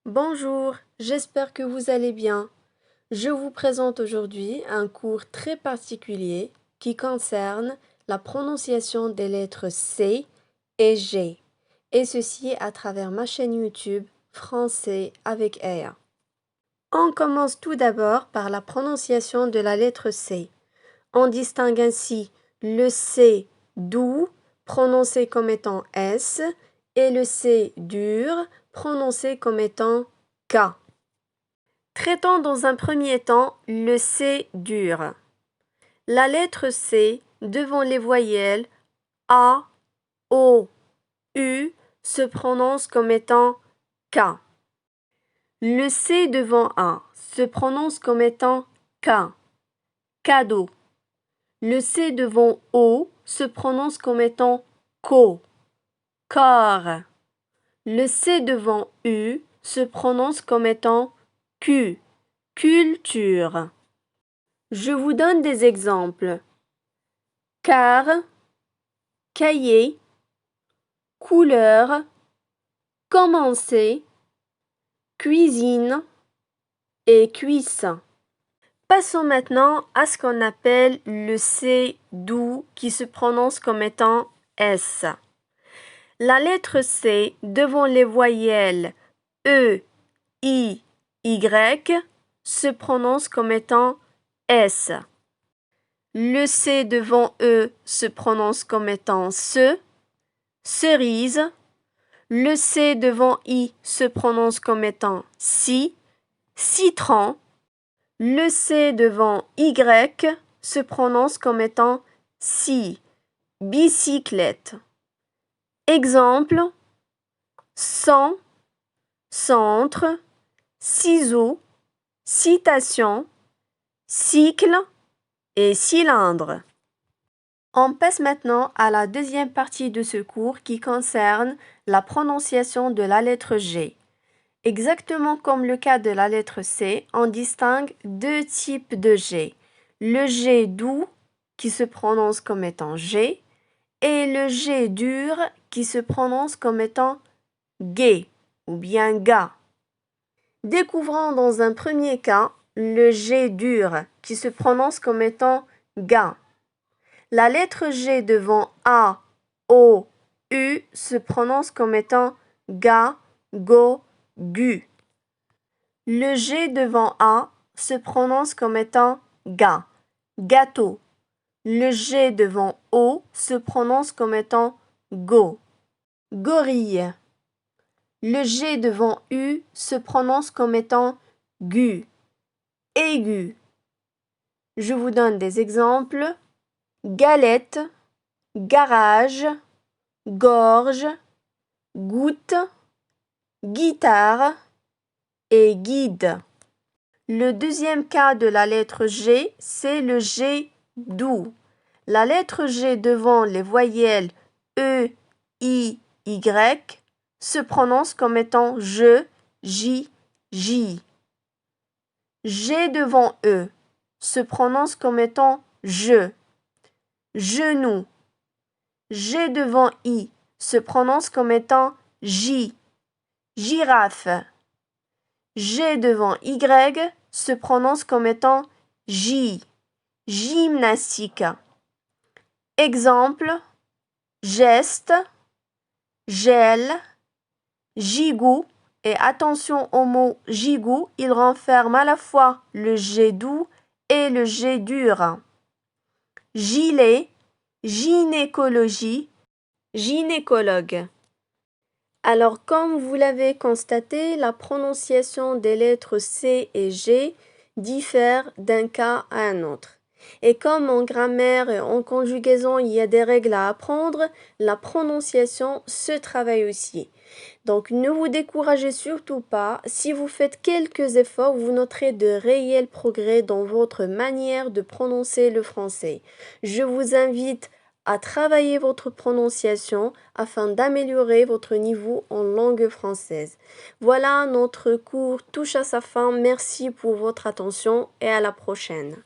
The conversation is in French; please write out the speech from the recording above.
Bonjour, j'espère que vous allez bien. Je vous présente aujourd'hui un cours très particulier qui concerne la prononciation des lettres C et G, et ceci à travers ma chaîne YouTube Français avec Aya. On commence tout d'abord par la prononciation de la lettre C. On distingue ainsi le C doux, prononcé comme étant S, et le C dur, prononcé comme étant K. Traitons dans un premier temps le C dur. La lettre C, devant les voyelles A, O, U, se prononce comme étant K. Le C devant A se prononce comme étant K. Cadeau. Le C devant O se prononce comme étant ko. Corps. Le C devant U se prononce comme étant Q. Culture. Je vous donne des exemples. Car, cahier, couleur, commencer, cuisine et cuisse. Passons maintenant à ce qu'on appelle le C doux qui se prononce comme étant S. La lettre C devant les voyelles E, I, Y se prononce comme étant S. Le C devant E se prononce comme étant ce, cerise. Le C devant I se prononce comme étant si, citron. Le C devant Y se prononce comme étant si, bicyclette. Exemple, sans, centre, ciseaux, citation, cycle et cylindre. On passe maintenant à la deuxième partie de ce cours qui concerne la prononciation de la lettre G. Exactement comme le cas de la lettre C, on distingue deux types de G. Le G doux qui se prononce comme étant G et le G dur qui se prononce comme étant G ou bien ga. Découvrons dans un premier cas le G dur qui se prononce comme étant ga. La lettre G devant A, O, U se prononce comme étant ga, go, gu. Le G devant A se prononce comme étant ga, gâteau. Le G devant O se prononce comme étant go, gorille. Le G devant U se prononce comme étant gu, aigu. Je vous donne des exemples. Galette, garage, gorge, goutte, guitare et guide. Le deuxième cas de la lettre G, c'est le G doux. La lettre G devant les voyelles E, I, Y se prononce comme étant je, J, J. G devant E se prononce comme étant je, genou. G devant I se prononce comme étant J, girafe. G devant Y se prononce comme étant J, gymnastique. Exemple, geste, gel, gigout. Et attention au mot gigout, il renferme à la fois le G doux et le G dur. Gilet, gynécologie, gynécologue. Alors, comme vous l'avez constaté, la prononciation des lettres C et G diffère d'un cas à un autre. Et comme en grammaire et en conjugaison, il y a des règles à apprendre, la prononciation se travaille aussi. Donc, ne vous découragez surtout pas. Si vous faites quelques efforts, vous noterez de réels progrès dans votre manière de prononcer le français. Je vous invite à travailler votre prononciation afin d'améliorer votre niveau en langue française. Voilà, notre cours touche à sa fin. Merci pour votre attention et à la prochaine.